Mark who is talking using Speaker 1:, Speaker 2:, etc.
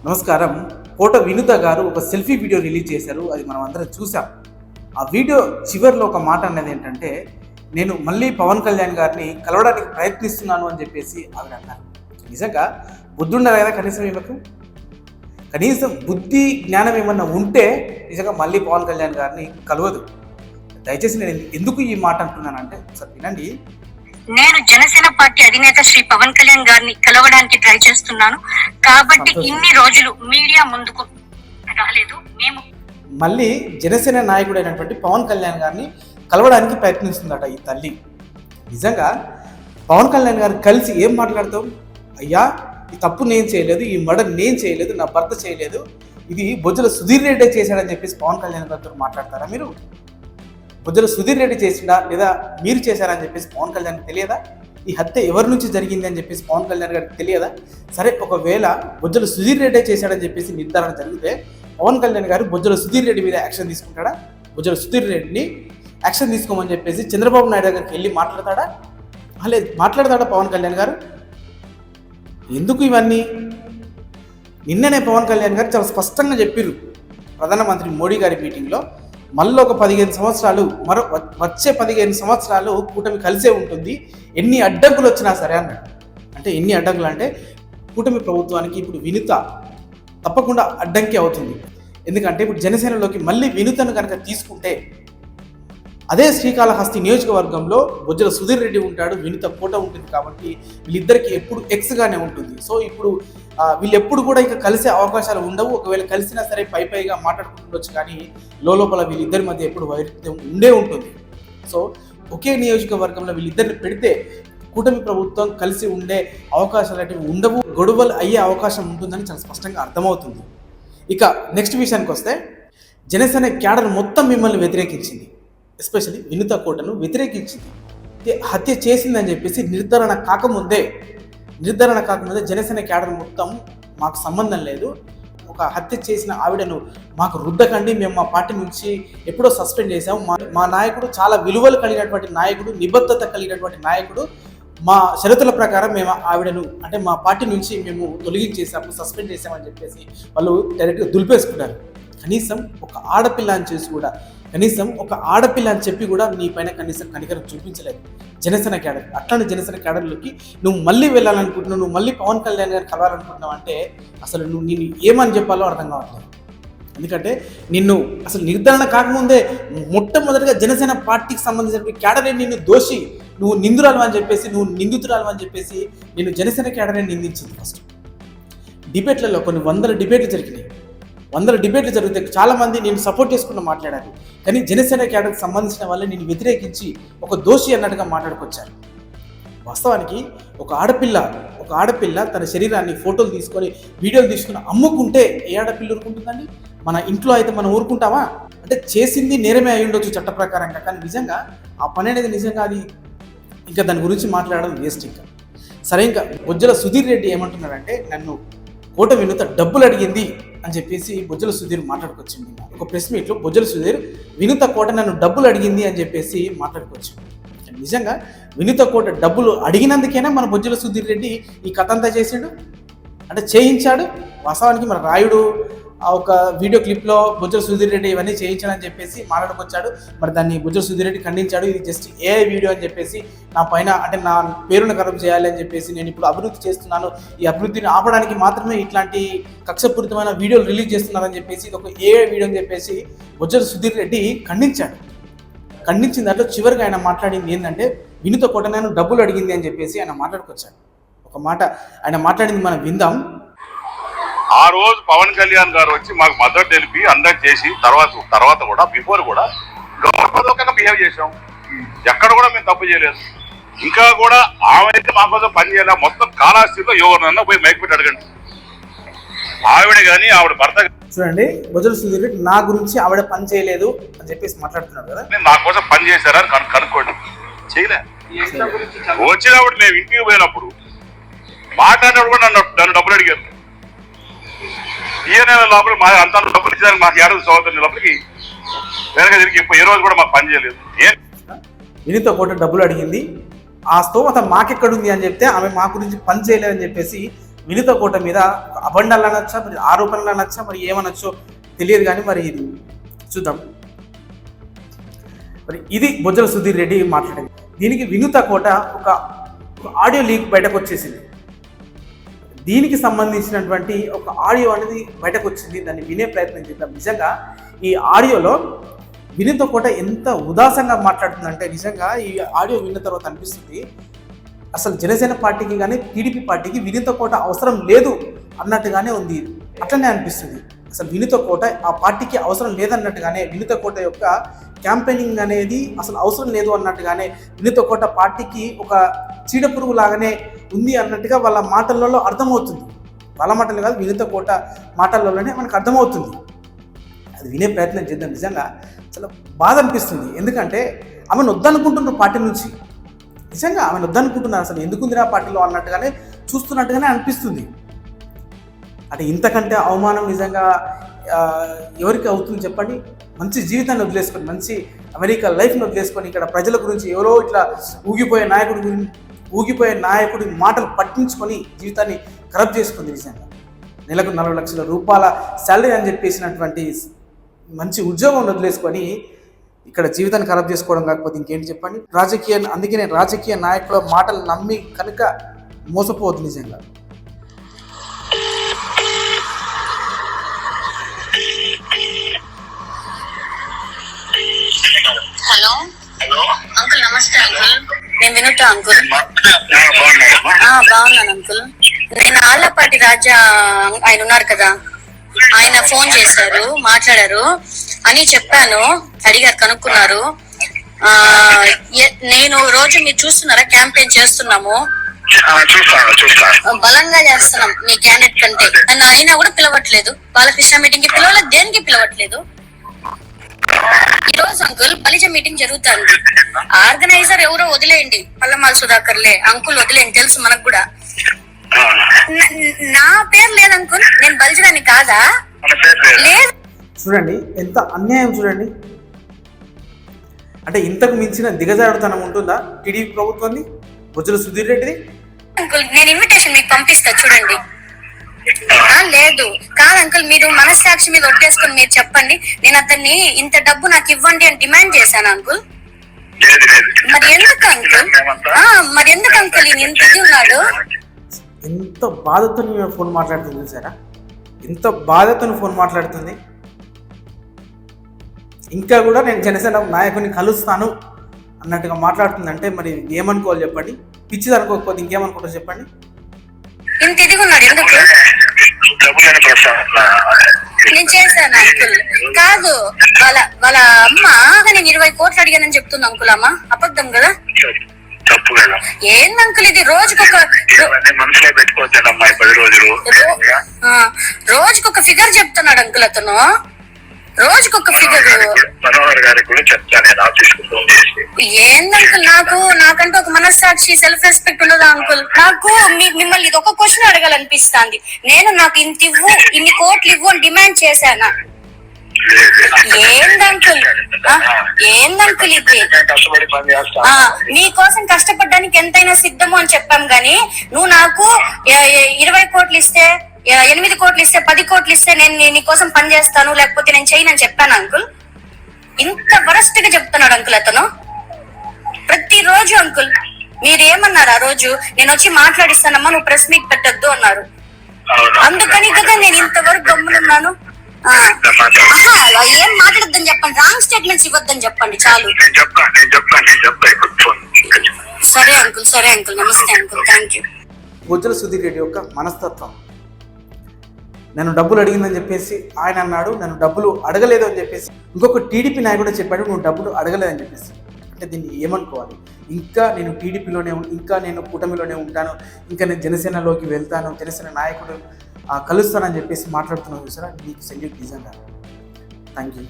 Speaker 1: నమస్కారం. కోట వినుత గారు ఒక సెల్ఫీ వీడియో రిలీజ్ చేశారు. అది మనం అందరం చూసాం. ఆ వీడియో చివరిలో ఒక మాట అన్నది ఏంటంటే, నేను మళ్ళీ పవన్ కళ్యాణ్ గారిని కలవడానికి ప్రయత్నిస్తున్నాను అని చెప్పేసి ఆవిడ అన్నారు. నిజంగా బుద్ధి ఉండాలి కదా కనీసం ఈమెకు. కనీసం బుద్ధి జ్ఞానం ఏమన్నా ఉంటే నిజంగా మళ్ళీ పవన్ కళ్యాణ్ గారిని కలవదు. దయచేసి నేను ఎందుకు ఈ మాట అంటున్నానంటే ఒకసారి వినండి.
Speaker 2: నేను జనసేన పార్టీ అధినేత శ్రీ పవన్ కళ్యాణ్ గారిని కలవడానికి ట్రై చేస్తున్నాను కాబట్టి ఇన్ని రోజులు మీడియా ముందుకు రాలేదు. మేము
Speaker 1: మళ్ళీ జనసేన నాయకుడు అయినటువంటి పవన్ కళ్యాణ్ గారిని కలవడానికి ప్రయత్నిస్తుందట ఈ తల్లి. నిజంగా పవన్ కళ్యాణ్ గారు కలిసి ఏం మాట్లాడతాం? అయ్యా, ఈ తప్పు నేను చేయలేదు, ఈ మర్డర్ నేను చేయలేదు, నా భర్త చేయలేదు, ఇది బొజ్జల సుధీర్ రెడ్డి చేశాడని చెప్పేసి పవన్ కళ్యాణ్ గారితో మాట్లాడతారా మీరు? బొజ్జల సుధీర్ రెడ్డి చేసిండా లేదా మీరు చేశారని చెప్పేసి పవన్ కళ్యాణ్కి తెలియదా? ఈ హత్య ఎవరి నుంచి జరిగింది అని చెప్పేసి పవన్ కళ్యాణ్ గారికి తెలియదా? సరే, ఒకవేళ బొజ్జల సుధీర్ రెడ్డి చేశాడని చెప్పేసి నిర్ధారణ జరిగితే పవన్ కళ్యాణ్ గారు బొజ్జల సుధీర్ రెడ్డి మీద యాక్షన్ తీసుకుంటాడా? బొజ్జల సుధీర్ రెడ్డిని యాక్షన్ తీసుకోమని చెప్పేసి చంద్రబాబు నాయుడు గారికి వెళ్ళి మాట్లాడతాడా? లేదు, మాట్లాడతాడా పవన్ కళ్యాణ్ గారు? ఎందుకు ఇవన్నీ? నిన్ననే పవన్ కళ్యాణ్ గారు చాలా స్పష్టంగా చెప్పారు ప్రధానమంత్రి మోడీ గారి మీటింగ్లో, మళ్ళీ ఒక 15 సంవత్సరాలు వచ్చే 15 సంవత్సరాలు కూటమి కలిసే ఉంటుంది, ఎన్ని అడ్డంకులు వచ్చినా సరే అన్నాడు. అంటే ఎన్ని అడ్డంకులు అంటే కూటమి ప్రభుత్వానికి ఇప్పుడు వినుత తప్పకుండా అడ్డంకి అవుతుంది. ఎందుకంటే ఇప్పుడు జనసేనలోకి మళ్ళీ వినుతను కనుక తీసుకుంటే అదే శ్రీకాళహస్తి నియోజకవర్గంలో బొజ్జల సుధీర్ రెడ్డి ఉంటాడు, వినుత కోట ఉంటుంది. కాబట్టి వీళ్ళిద్దరికి ఎప్పుడు ఎక్స్గానే ఉంటుంది. సో ఇప్పుడు వీళ్ళు ఎప్పుడు కూడా ఇంకా కలిసే అవకాశాలు ఉండవు. ఒకవేళ కలిసినా సరే పైగా మాట్లాడుకుంటుండొచ్చు, కానీ లోపల వీళ్ళిద్దరి మధ్య ఎప్పుడు వైరుధ్యం ఉండే ఉంటుంది. సో ఒకే నియోజకవర్గంలో వీళ్ళిద్దరిని పెడితే కూటమి ప్రభుత్వం కలిసి ఉండే అవకాశాలు అనేవి ఉండవు, గొడవలు అయ్యే అవకాశం ఉంటుందని చాలా స్పష్టంగా అర్థమవుతుంది. ఇక నెక్స్ట్ విషయానికి వస్తే, జనసేన క్యాడర్ మొత్తం మిమ్మల్ని వ్యతిరేకించింది, ఎస్పెషల్లీ వినుత కోటను వ్యతిరేకించింది. హత్య చేసిందని చెప్పేసి నిర్ధారణ కాకముందే జనసేన క్యాడర్ మొత్తం మాకు సంబంధం లేదు, ఒక హత్య చేసిన ఆవిడను మాకు రుద్దకండి, మేము మా పార్టీ నుంచి ఎప్పుడో సస్పెండ్ చేసాము, మా నాయకుడు చాలా విలువలు కలిగినటువంటి నాయకుడు, నిబద్ధత కలిగినటువంటి నాయకుడు, మా షరతుల ప్రకారం మేము ఆవిడను అంటే మా పార్టీ నుంచి మేము తొలగించేసాము, సస్పెండ్ చేసామని చెప్పేసి వాళ్ళు డైరెక్ట్గా దులిపేసుకున్నారు. కనీసం ఒక ఆడపిల్ల అని చేసి కూడా, కనీసం ఒక ఆడపిల్ల అని చెప్పి కూడా నీ పైన కనీసం కనికరం చూపించలేదు జనసేన క్యాడర్. అట్లాంటి జనసేన క్యాడర్లోకి నువ్వు మళ్ళీ వెళ్ళాలనుకుంటున్నావు, నువ్వు మళ్ళీ పవన్ కళ్యాణ్ గారిని కలవాలనుకుంటున్నావు అంటే అసలు నేను ఏమని చెప్పాలో అర్థం కావట్లేదు. ఎందుకంటే నిన్ను అసలు నిర్ధారణ కాకముందే మొట్టమొదటిగా జనసేన పార్టీకి సంబంధించిన క్యాడరే నిన్ను దోషి, నువ్వు నిందితురాలు అని చెప్పేసి నేను జనసేన క్యాడరే నిందించింది. ఫస్ట్ డిబేట్లలో కొన్ని 100 డిబేట్లు జరిగినాయి. 100 డిబేట్లు జరిగితే చాలామంది నేను సపోర్ట్ చేసుకున్న మాట్లాడారు, కానీ జనసేన క్యాడర్కి సంబంధించిన వాళ్ళే నేను వ్యతిరేకించి ఒక దోషి అన్నట్టుగా మాట్లాడుకొచ్చారు. వాస్తవానికి ఒక ఆడపిల్ల తన శరీరాన్ని ఫోటోలు తీసుకొని వీడియోలు తీసుకుని అమ్ముకుంటే ఏ ఆడపిల్ల ఊరుకుంటుందండి? మన ఇంట్లో అయితే మనం ఊరుకుంటామా? అంటే చేసింది నేరమే అయి ఉండొచ్చు చట్ట ప్రకారంగా, కానీ నిజంగా ఆ పని అనేది నిజంగా అది ఇంకా దాని గురించి మాట్లాడడం వేస్ట్. ఇంకా సరే, ఇంకా బొజ్జల సుధీర్ రెడ్డి ఏమంటున్నాడంటే, నన్ను కోట వినుత డబ్బులు అడిగింది అని చెప్పేసి బొజ్జల సుధీర్ మాట్లాడుకొచ్చింది. ఒక ప్రెస్ మీట్లో బొజ్జల సుధీర్ వినుత కోట నన్ను డబ్బులు అడిగింది అని చెప్పేసి మాట్లాడుకొచ్చింది. నిజంగా వినుత కోట డబ్బులు అడిగినందుకైనా మన బొజ్జల సుధీర్ రెడ్డి ఈ కథ అంతా చేసాడు, అంటే చేయించాడు. వాస్తవానికి మన రాయుడు ఆ ఒక వీడియో క్లిప్లో బొజ్జల సుధీర్ రెడ్డి ఇవన్నీ చేయించాడని చెప్పేసి మాట్లాడుకొచ్చాడు. మరి దాన్ని బొజ్జల సుధీర్ రెడ్డి ఖండించాడు. ఇది జస్ట్ ఏఐ వీడియో అని చెప్పేసి, నా పైన అంటే నా పేరును ఖరాబ్ చేయాలి అని చెప్పేసి, నేను ఇప్పుడు అభివృద్ధి చేస్తున్నాను, ఈ అభివృద్ధిని ఆపడానికి మాత్రమే ఇట్లాంటి కక్షపూరితమైన వీడియోలు రిలీజ్ చేస్తున్నారని చెప్పేసి, ఇది ఒక ఏఐ వీడియో అని చెప్పేసి బొజ్జల సుధీర్ రెడ్డి ఖండించాడు. ఖండించిన దాంట్లో చివరిగా ఆయన మాట్లాడింది ఏంటంటే, వినుత కోట నేను డబ్బులు అడిగింది అని చెప్పేసి ఆయన మాట్లాడుకొచ్చాడు. ఒక మాట ఆయన మాట్లాడింది మనం విందాం.
Speaker 3: ఆ రోజు పవన్ కళ్యాణ్ గారు వచ్చి మాకు మద్దతు తెలిపి అందరికి చేసి తర్వాత కూడా బిఫోర్ కూడా గౌరవప్రదంగా బిహేవ్ చేసాం. ఎక్కడ కూడా మేము తప్పు చేయలేదు. ఇంకా కూడా ఆమె అయితే మా కోసం పని చేయాలి. మొత్తం కాళహస్తిలో ఎవరినన్నా పోయి మైక్ పెట్టి అడగండి. ఆవిడ కానీ ఆవిడ భర్త
Speaker 1: చూడండి, బొజ్జల సుధీర్ రెడ్డి నా గురించి ఆవిడ పని చేయలేదు అని చెప్పేసి మాట్లాడుతున్నాడు కదా.
Speaker 3: నా కోసం పని చేశారా అని కనుక్కోండి. చేయలే. వచ్చినప్పుడు మేము ఇంటికి పోయినప్పుడు మాట్లాడినప్పుడు కూడా నన్ను డబ్బులు అడిగారు. ఈయన లోపల మా అంతా డబ్బులు ఇచ్చారు, మాకు 7 సంవత్సరాల లోపలికి వెనక తిరిగి ఏ రోజు కూడా మాకు పని చేయలేదు.
Speaker 1: వినుత కోట డబ్బులు అడిగింది, ఆ స్తోమత మాకెక్కడుంది అని చెప్తే ఆమె మా గురించి పని చేయలేదని చెప్పేసి వినుత కోట మీద అబండాలు అనొచ్చా, మరి ఆరోపణలు అనొచ్చా, మరి ఏమనొచ్చో తెలియదు కానీ మరి ఇది చూద్దాం. మరి ఇది బొజ్జల సుధీర్ రెడ్డి మాట్లాడింది. దీనికి వినుత కోట ఒక ఆడియో లీక్ బయటకు వచ్చేసింది. దీనికి సంబంధించినటువంటి ఒక ఆడియో అనేది బయటకు వచ్చింది. దాన్ని వినే ప్రయత్నం చేద్దాం. నిజంగా ఈ ఆడియోలో వినుత కోట ఎంత ఉదాసంగా మాట్లాడుతుందంటే నిజంగా ఈ ఆడియో విన్న తర్వాత అనిపిస్తుంది అసలు జనసేన పార్టీకి కానీ టీడీపీ పార్టీకి వినుత కోట అవసరం లేదు అన్నట్టుగానే ఉంది. అట్లనే అనిపిస్తుంది. అసలు వినుత కోట ఆ పార్టీకి అవసరం లేదన్నట్టుగానే, వినుత కోట యొక్క క్యాంపెయినింగ్ అనేది అసలు అవసరం లేదు అన్నట్టుగానే, వినుత కోట పార్టీకి ఒక చీడపురుగు లాగానే ఉంది అన్నట్టుగా వాళ్ళ మాటలలో అర్థమవుతుంది. వాళ్ళ మాటలు కాదు, వినుత కోట మాటలలోనే మనకు అర్థమవుతుంది. అది వినే ప్రయత్నం చేద్దాం. నిజంగా చాలా బాధ అనిపిస్తుంది. ఎందుకంటే ఆమెను వద్దనుకుంటున్నారు పార్టీ నుంచి. నిజంగా ఆమెను వద్దనుకుంటున్నారు. అసలు ఎందుకుందిరా పార్టీలో అన్నట్టుగానే చూస్తున్నట్టుగానే అనిపిస్తుంది. అంటే ఇంతకంటే అవమానం నిజంగా ఎవరికి అవుతుంది చెప్పండి? మంచి జీవితాన్ని వదిలేసుకొని, మంచి అమెరికా లైఫ్ని వదిలేసుకొని ఇక్కడ ప్రజల గురించి ఎవరో ఇట్లా ఊగిపోయే నాయకుడి మాటలు పట్టించుకొని జీవితాన్ని ఖరాబ్ చేసుకుంది. నిజంగా నెలకు 40 లక్షల రూపాయల శాలరీ అని చెప్పేసినటువంటి మంచి ఉద్యోగం వదిలేసుకొని ఇక్కడ జీవితాన్ని ఖరాబ్ చేసుకోవడం కాకపోతే ఇంకేంటి చెప్పండి? అందుకనే రాజకీయ నాయకుల మాటలు నమ్మి కనుక మోసపోవద్దు నిజంగా.
Speaker 2: హలో అంకుల్, నమస్తే అంకుల్. నేను వినుత అంకుల్. బాగున్నాను అంకుల్. నేను ఆళ్లపాటి రాజా ఆయన ఉన్నారు కదా, ఆయన ఫోన్ చేశారు, మాట్లాడారు అని చెప్పాను. అడిగారు, కనుక్కున్నారు. నేను రోజు మీరు చూస్తున్నారా, క్యాంపెయిన్ చేస్తున్నాము, బలంగా చేస్తున్నాం మీ క్యాండిడేట్ కంటే. నన్ను అయినా కూడా పిలవట్లేదు. బాలకృష్ణ మీటింగ్ కి పిలవలేదు, దేనికి పిలవట్లేదు. ఈ రోజు అంకుల్ బలిజ మీటింగ్ జరుగుతుంది. ఆర్గనైజర్ ఎవరో వదిలేయండి, పల్లమాల సుధాకర్లే అంకుల్, వదిలేయండి, తెలుసు మనకు కూడా. నా పేరు లేదు అంకుల్, నేను బలిజరాని కాదా? లేదు.
Speaker 1: చూడండి ఎంత అన్యాయం చూడండి. అంటే ఇంతకు మించిన దిగజారుతనం ఉంటుందా టీడీపీ ప్రభుత్వాన్ని, బొజ్జల సుధీర్ రెడ్డిది?
Speaker 2: అంకుల్ నేను ఇన్విటేషన్ మీకు పంపిస్తా చూడండి. లేదు కాదు అంకుల్, మీరు మనస్సాక్షి మీద ఒట్టేసుకుని మీరు చెప్పండి. నేను అతన్ని ఇంత డబ్బు నాకు ఇవ్వండి అని డిమాండ్ చేశాను అంకుల్. మరి ఎందుకు అంకుల్ ఈయన ఇంత ఇది ఉన్నాడు?
Speaker 1: ఎంత బాధతో ఫోన్ మాట్లాడుతుంది చూసారా? ఎంత బాధతో ఫోన్ మాట్లాడుతుంది. ఇంకా కూడా నేను జనసేన నాయకుని కలుస్తాను అన్నట్టుగా మాట్లాడుతుందంటే మరి ఏమనుకోవాలి చెప్పండి? పిచ్చిది అనుకోకపోతే ఇంకేమనుకుంటారు చెప్పండి?
Speaker 2: ఇంత ఎదిగున్నాడు ఎందుకు? నేను చేశాను అంకుల్. కాదు, వాళ్ళ అమ్మ నేను 20 కోట్లు అడిగానని చెప్తుంది అంకుల్. అమ్మ అబద్ధం కదా? ఏంది అంకుల్ ఇది? రోజుకొక ఫిగర్ చెప్తున్నాడు అంకుల్ అతను. రోజుకొక ఫిగర్. ఏందంకుల్ నాకంటూ ఒక మనస్సాక్షి, సెల్ఫ్ రెస్పెక్ట్ ఉండదా అంకుల్? నాకు మిమ్మల్ని ఇది ఒక క్వశ్చన్ అడగాలనిపిస్తుంది. నాకు ఇంత ఇవ్వు, ఇన్ని కోట్లు ఇవ్వు అని డిమాండ్ చేశానా? ఏందంకుల్ ఇది? మీకోసం కష్టపడడానికి ఎంతైనా సిద్ధము అని చెప్పాం గాని, నువ్వు నాకు 20 కోట్లు ఇస్తే, 8 కోట్లు ఇస్తే, 10 కోట్లు ఇస్తే నేను నీకోసం పని చేస్తాను, లేకపోతే నేను చేయనని చెప్పాను అంకుల్. ఇంత వరస్ట్ గా చెప్తున్నాడు అంకుల్ అతను. ప్రతిరోజు అంకుల్ మీరేమన్నారు ఆ రోజు? నేను వచ్చి మాట్లాడిస్తానమ్మా, నువ్వు ప్రెస్ మీట్ పెట్టద్దు అన్నారు. అందుకని కదా నేను ఇంతవరకు గమ్మునున్నాను. ఏం మాట్లాడద్దని చెప్పండి, రాంగ్ స్టేట్మెంట్స్ ఇవ్వద్దని చెప్పండి చాలు. సరే అంకుల్, నమస్తే uncle, thank you.
Speaker 1: Bojjala Sudheer Reddy యొక్క మనస్తత్వం. నన్ను డబ్బులు అడిగిందని చెప్పేసి ఆయన అన్నాడు, నన్ను డబ్బులు అడగలేదు అని చెప్పేసి ఇంకొక టీడీపీ నాయకుడు చెప్పాడు, నువ్వు డబ్బులు అడగలేదని చెప్పేసి. అంటే దీన్ని ఏమనుకోవాలి? ఇంకా నేను టీడీపీలోనే, ఇంకా నేను కూటమిలోనే ఉంటాను, ఇంకా నేను జనసేనలోకి వెళ్తాను, జనసేన నాయకుడు కలుస్తానని చెప్పేసి మాట్లాడుతున్నాను చూసారా? నీకు సెల్యూట్ నిజంగా. Thank you.